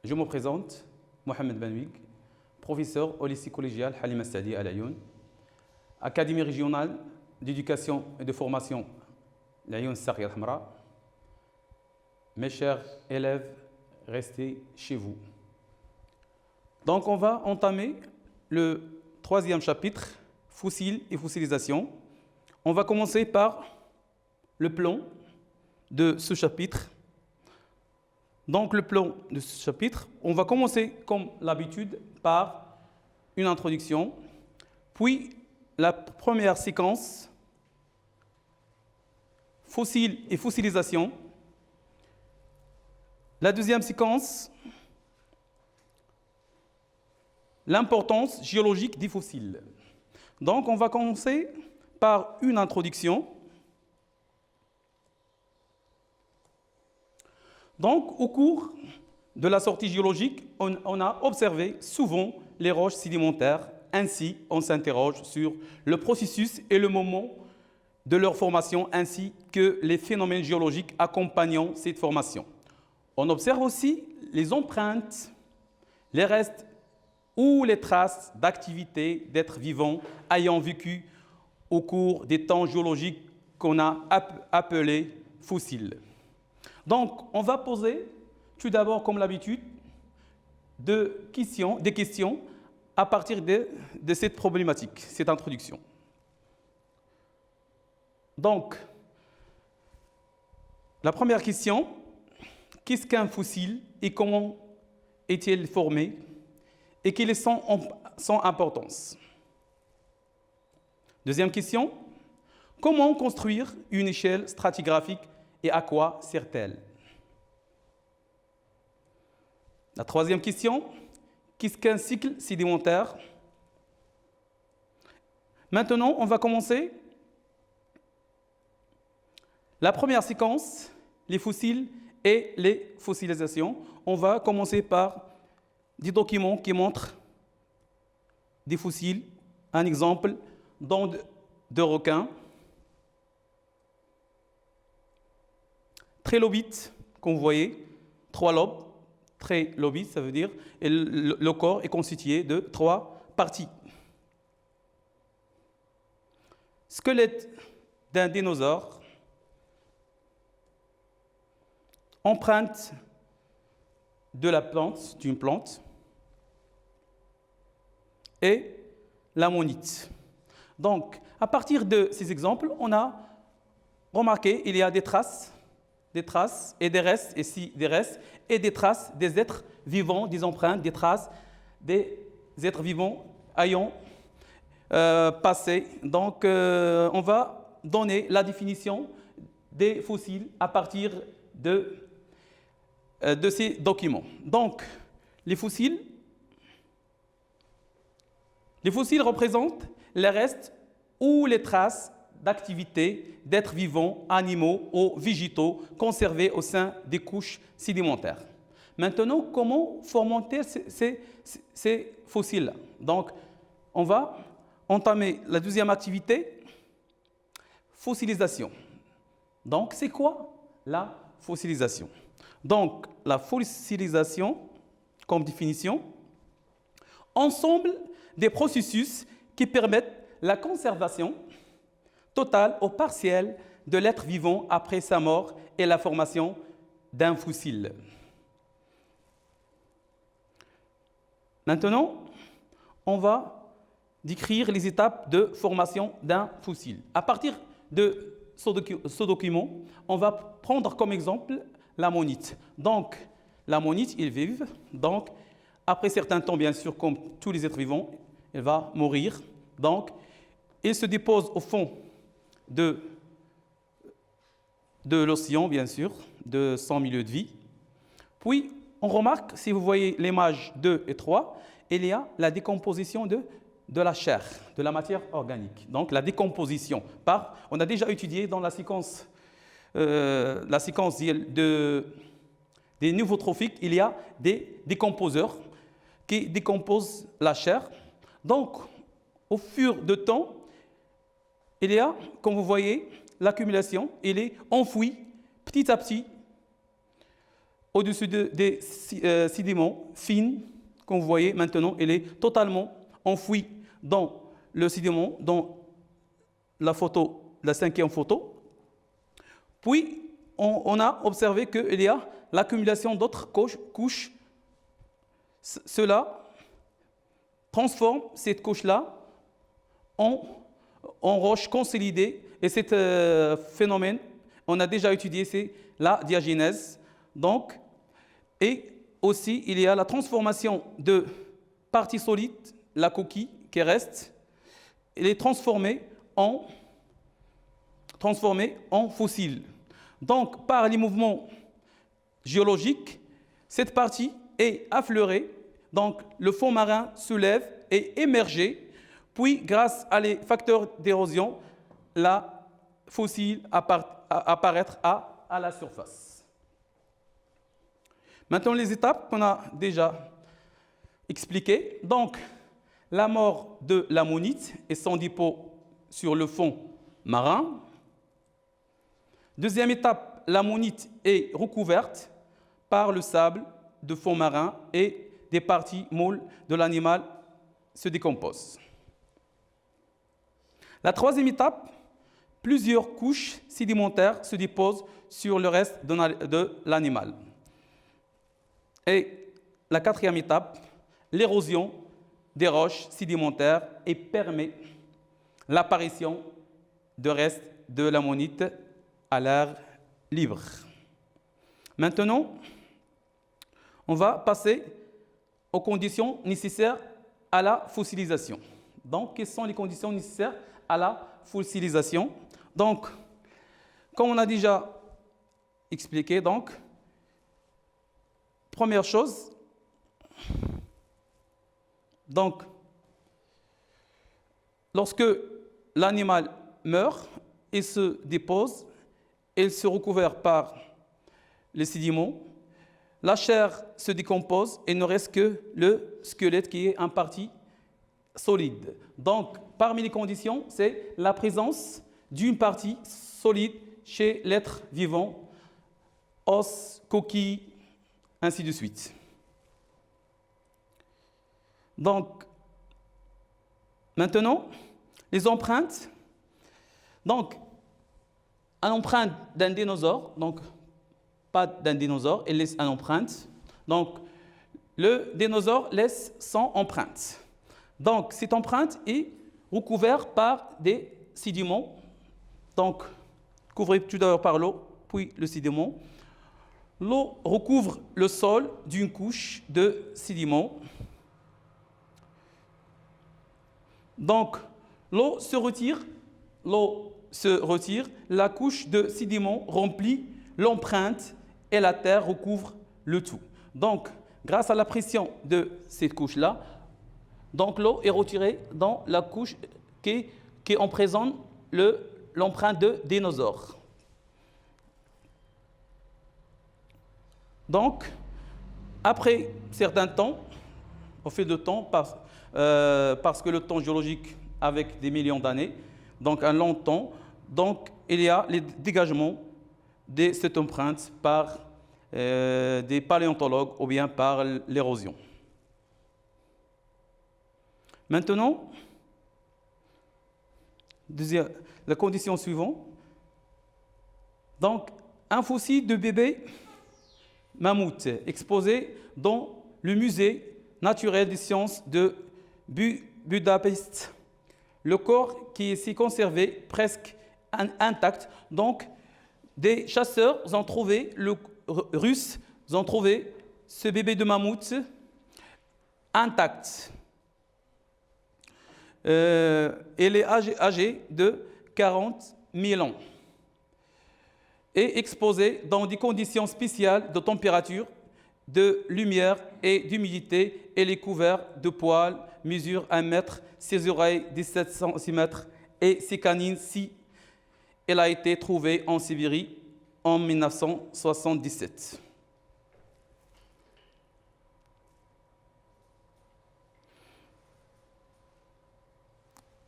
Je me présente, Mohamed Benouig, professeur au lycée collégial Halim Stadi à Laayoune, Académie régionale d'éducation et de formation Laayoune Sarria Hamra. Mes chers élèves, restez chez vous. Donc, on va entamer le troisième chapitre, fossiles et fossilisation. On va commencer par le plan de ce chapitre. Donc, le plan de ce chapitre, on va commencer, comme l'habitude, par une introduction, puis la première séquence, fossiles et fossilisation. La deuxième séquence, l'importance géologique des fossiles. Donc, on va commencer par une introduction. Donc, au cours de la sortie géologique, on a observé souvent les roches sédimentaires. Ainsi, on s'interroge sur le processus et le moment de leur formation, ainsi que les phénomènes géologiques accompagnant cette formation. On observe aussi les empreintes, les restes ou les traces d'activités d'êtres vivants ayant vécu au cours des temps géologiques qu'on a appelés fossiles. Donc, on va poser tout d'abord, comme l'habitude, des questions à partir de cette problématique, cette introduction. Donc, la première question, qu'est-ce qu'un fossile et comment est-il formé et quelle est son importance? Deuxième question, comment construire une échelle stratigraphique et à quoi sert-elle? La troisième question, qu'est-ce qu'un cycle sédimentaire? Maintenant, on va commencer la première séquence, les fossiles et les fossilisations. On va commencer par des documents qui montrent des fossiles. Un exemple, dents de requin, trilobites, comme vous voyez, 3 lobes. Trilobite, ça veut dire, et le corps est constitué de 3 parties. Squelette d'un dinosaure, empreinte de la plante, d'une plante, et l'ammonite. Donc, à partir de ces exemples, on a remarqué qu'il y a des traces et des restes, et des traces des êtres vivants, des empreintes, des traces des êtres vivants ayant passé. Donc, on va donner la définition des fossiles à partir de ces documents. Donc, les fossiles représentent les restes ou les traces d'activités d'êtres vivants, animaux ou végétaux conservés au sein des couches sédimentaires. Maintenant, comment former ces fossiles? Donc, on va entamer la deuxième activité, fossilisation. Donc, c'est quoi la fossilisation? Donc, la fossilisation, comme définition, ensemble des processus qui permettent la conservation totale ou partielle de l'être vivant après sa mort et la formation d'un fossile. Maintenant, on va décrire les étapes de formation d'un fossile. À partir de ce document, on va prendre comme exemple l'ammonite. Donc, l'ammonite, il vit. Donc, après certain temps, bien sûr, comme tous les êtres vivants, il va mourir. Donc, il se dépose au fond de l'océan, bien sûr, de son milieu de vie. Puis, on remarque, si vous voyez l'image 2 et 3, il y a la décomposition de la chair, de la matière organique. Donc, la décomposition. On a déjà étudié dans la séquence des névrotrophiques, il y a des décomposeurs qui décomposent la chair. Donc, au fur du temps, il y a, comme vous voyez, l'accumulation, il est enfoui petit à petit au-dessus des sédiments fines, comme vous voyez maintenant, elle est totalement enfouie dans le sédiment, dans la photo, la 5e photo. Puis, on a observé qu'il y a l'accumulation d'autres couches. Cela transforme cette couche-là en roche consolidée. Et ce phénomène, on a déjà étudié, c'est la diagénèse. Donc, et aussi, il y a la transformation de parties solides, la coquille qui reste, elle est transformée en fossiles. Donc, par les mouvements géologiques, cette partie est affleurée, donc le fond marin se lève et émerge, puis grâce à les facteurs d'érosion, la fossile apparaître à la surface. Maintenant, les étapes qu'on a déjà expliquées. Donc, la mort de l'ammonite et son dépôt sur le fond marin. Deuxième étape, l'ammonite est recouverte par le sable de fond marin et des parties molles de l'animal se décomposent. La troisième étape, plusieurs couches sédimentaires se déposent sur le reste de l'animal. Et la quatrième étape, l'érosion des roches sédimentaires et permet l'apparition de restes de l'ammonite à l'air libre. Maintenant, on va passer aux conditions nécessaires à la fossilisation. Donc, quelles sont les conditions nécessaires à la fossilisation? Donc, comme on a déjà expliqué, donc, première chose, donc, lorsque l'animal meurt, il se dépose, il se recouvre par les sédiments, la chair se décompose et il ne reste que le squelette qui est en partie solide. Donc, parmi les conditions, c'est la présence d'une partie solide chez l'être vivant, os, coquille, ainsi de suite. Donc, maintenant, les empreintes. Donc, une empreinte d'un dinosaure, donc pas d'un dinosaure, elle laisse une empreinte. Donc, le dinosaure laisse son empreinte. Donc, cette empreinte est recouverte par des sédiments. Donc, couvrée tout d'abord par l'eau, puis le sédiment. L'eau recouvre le sol d'une couche de sédiments. Donc, l'eau se retire, la couche de sédiments remplit l'empreinte et la terre recouvre le tout. Donc, grâce à la pression de cette couche-là, donc l'eau est retirée dans la couche qui en présente l'empreinte de dinosaure. Donc, après certain temps, au fil du temps, parce que le temps géologique avec des millions d'années, donc un long temps, donc il y a les dégagements de cette empreinte par des paléontologues ou bien par l'érosion. Maintenant, la condition suivante. Donc, un fossile de bébé mammouth exposé dans le musée naturel des sciences de Budapest. Le corps qui est ici conservé presque intact. Donc, des chasseurs Russes ont trouvé ce bébé de mammouth intact. Il est âgé de 40 000 ans et exposé dans des conditions spéciales de température, de lumière et d'humidité. Il est couvert de poils, mesure 1 mètre, ses oreilles 17 cm et ses canines 6. Elle a été trouvée en Sibérie en 1977.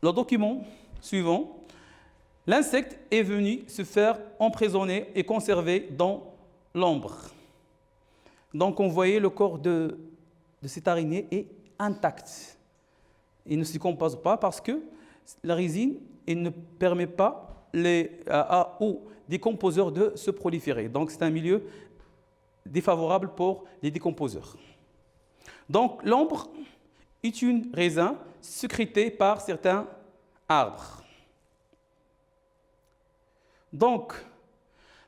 Le document suivant. L'insecte est venu se faire emprisonner et conserver dans l'ombre. Donc, on voyait le corps de cette araignée est intact. Il ne se décompose pas parce que la résine ne permet pas aux décomposeurs de se proliférer. Donc, c'est un milieu défavorable pour les décomposeurs. Donc, l'ambre est une résine sécrétée par certains arbres. Donc,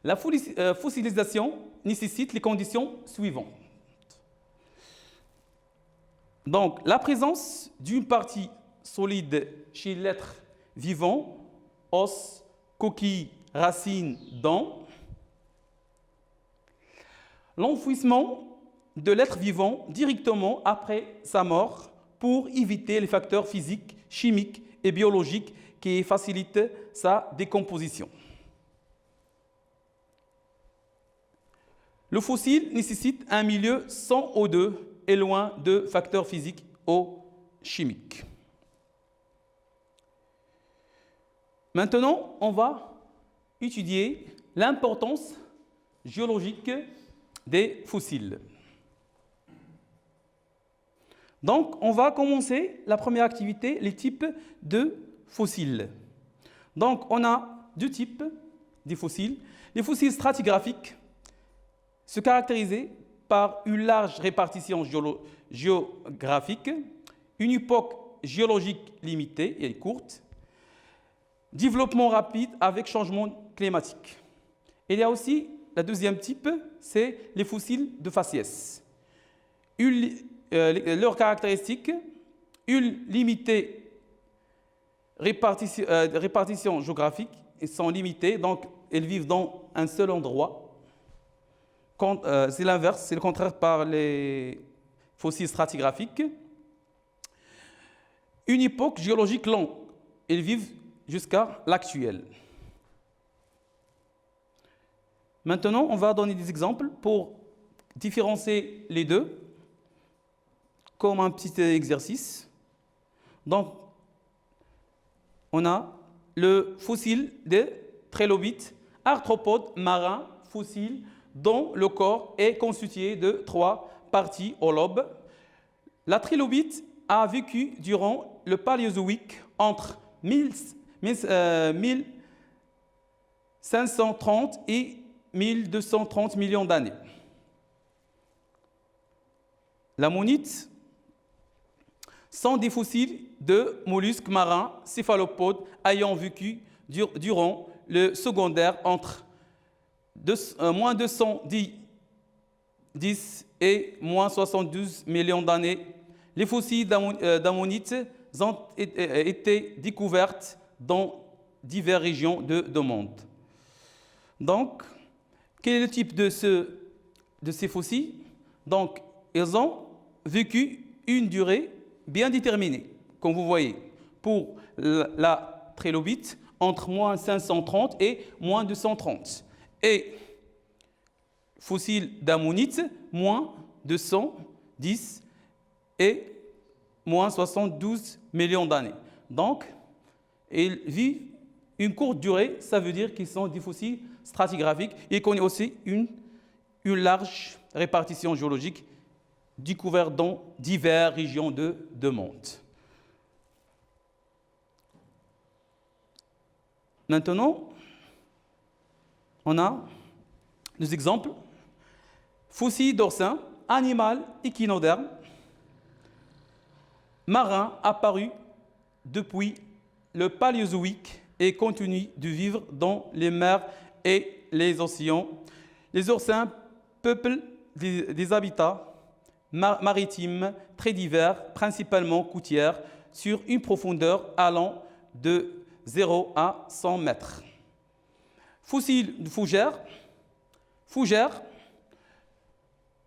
la fossilisation nécessite les conditions suivantes. Donc, la présence d'une partie solide chez l'être vivant, os, coquilles, racines, dents. L'enfouissement de l'être vivant directement après sa mort pour éviter les facteurs physiques, chimiques et biologiques qui facilitent sa décomposition. Le fossile nécessite un milieu sans O2 et loin de facteurs physiques ou chimiques. Maintenant, on va étudier l'importance géologique des fossiles. Donc, on va commencer la première activité, les types de fossiles. Donc, on a deux types de fossiles. Les fossiles stratigraphiques se caractérisent par une large répartition géographique, une époque géologique limitée et courte, développement rapide avec changement climatique. Il y a aussi le deuxième type, c'est les fossiles de faciès. Leurs caractéristiques, une limitée répartition géographique, ils sont limités, donc ils vivent dans un seul endroit. C'est l'inverse, c'est le contraire par les fossiles stratigraphiques. Une époque géologique longue, ils vivent jusqu'à l'actuel. Maintenant, on va donner des exemples pour différencier les deux, comme un petit exercice. Donc, on a le fossile des trilobites, arthropodes marins fossiles dont le corps est constitué de 3 parties au lobe. La trilobite a vécu durant le Paléozoïque entre 1530 et 1230 millions d'années. L'ammonite sont des fossiles de mollusques marins céphalopodes ayant vécu durant le secondaire entre moins 210 et moins 72 millions d'années. Les fossiles d'ammonites ont été découverts dans diverses régions du monde. Donc, quel est le type de ces fossiles? Donc, ils ont vécu une durée bien déterminée, comme vous voyez, pour la trilobite, entre moins 530 et moins 230. Et fossiles d'ammonite, moins 210 et moins 72 millions d'années. Donc, ils vivent une courte durée, ça veut dire qu'ils sont des fossiles stratigraphiques et qu'on a aussi une large répartition géologique découverte dans diverses régions du monde. Maintenant, on a des exemples. Fossiles d'oursins, animal échinoderme, marin apparu depuis le Paléozoïque et continue de vivre dans les mers et les océans. Les oursins peuplent des habitats maritimes très divers, principalement côtières, sur une profondeur allant de 0 à 100 mètres. Fossiles de fougères. Fougères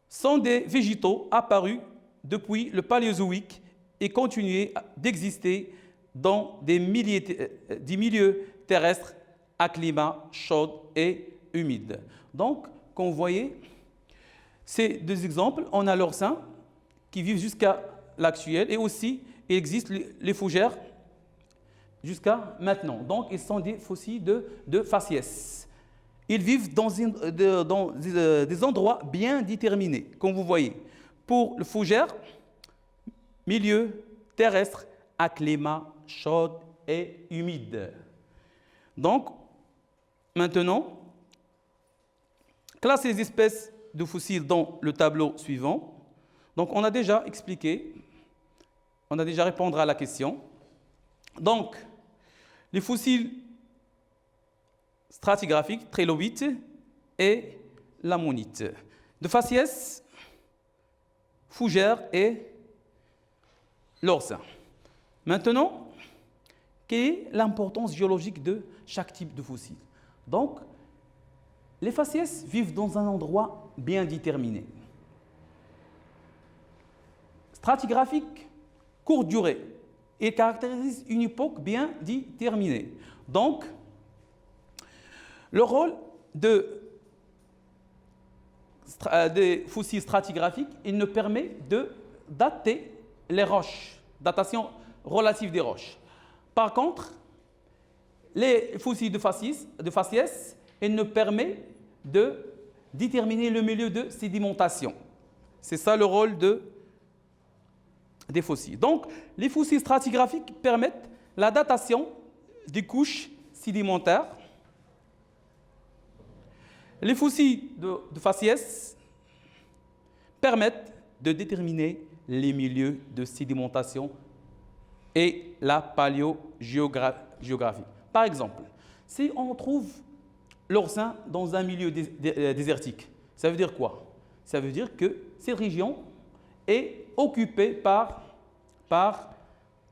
sont des végétaux apparus depuis le Paléozoïque et continuent d'exister dans des milieux terrestres à climat chaud et humide. Donc, comme vous voyez, ces deux exemples, on a l'oursin qui vivent jusqu'à l'actuel et aussi il existe les fougères jusqu'à maintenant. Donc, ils sont des fossiles de faciès. Ils vivent dans des endroits bien déterminés, comme vous voyez. Pour le fougère, milieu terrestre à climat chaud et humide. Donc, maintenant, classe les espèces de fossiles dans le tableau suivant. Donc, on a déjà expliqué, on a déjà répondu à la question. Donc, les fossiles stratigraphiques, trilobites et l'ammonite. De faciès, fougère et l'orsin. Maintenant, quelle est l'importance géologique de chaque type de fossile? Donc, les faciès vivent dans un endroit bien déterminé. Stratigraphique, courte durée, et caractérise une époque bien déterminée. Donc, le rôle des fossiles stratigraphiques, il nous permet de dater les roches, datation relative des roches. Par contre, les fossiles de faciès, il nous permet de déterminer le milieu de sédimentation. C'est ça le rôle des fossiles. Donc, les fossiles stratigraphiques permettent la datation des couches sédimentaires. Les fossiles de faciès permettent de déterminer les milieux de sédimentation et la paléogéographie. Par exemple, si on trouve l'orsin dans un milieu désertique, ça veut dire quoi? Ça veut dire que cette région est occupée par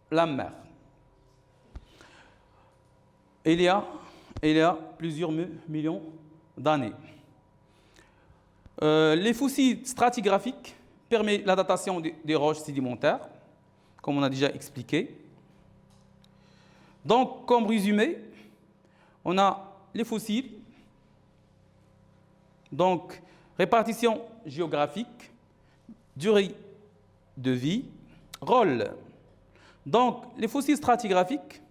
la mer. Il y a plusieurs millions d'années. Les fossiles stratigraphiques permettent la datation des roches sédimentaires, comme on a déjà expliqué. Donc, comme résumé, on a les fossiles, donc répartition géographique, durée de vie, rôle. Donc, les fossiles stratigraphiques,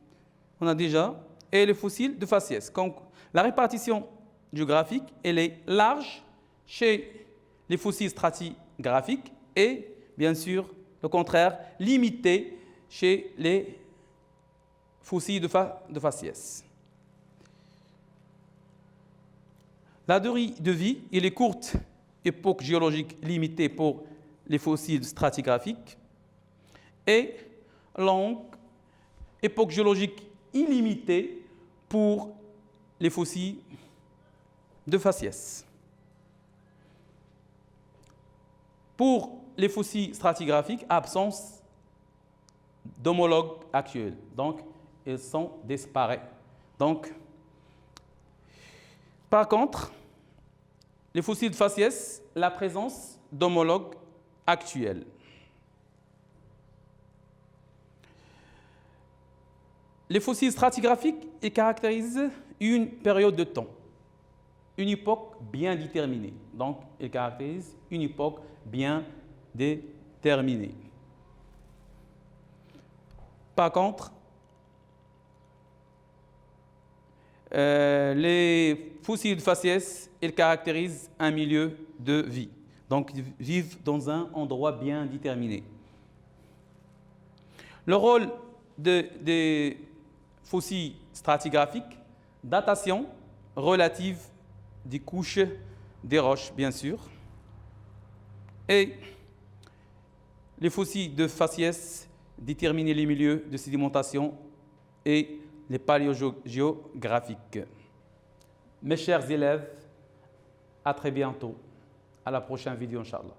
on a déjà, et les fossiles de faciès. Donc, la répartition géographique, elle est large chez les fossiles stratigraphiques et, bien sûr, au contraire, limitée chez les fossiles de faciès. La durée de vie, elle est courte, époque géologique limitée pour les fossiles stratigraphiques, et longue, époque géologique illimitée pour les fossiles de faciès. Pour les fossiles stratigraphiques, absence d'homologues actuels. Donc, ils sont disparus. Donc, par contre, les fossiles de faciès, la présence d'homologues actuels. Les fossiles stratigraphiques ils caractérisent une période de temps, une époque bien déterminée. Donc, ils caractérisent une époque bien déterminée. Par contre, les fossiles de faciès, ils caractérisent un milieu de vie. Donc, ils vivent dans un endroit bien déterminé. Le rôle des fossiles stratigraphiques, datation relative des couches des roches, bien sûr. Et les fossiles de faciès déterminent les milieux de sédimentation et les paléogéographiques. Mes chers élèves, à très bientôt. À la prochaine vidéo, Inch'Allah.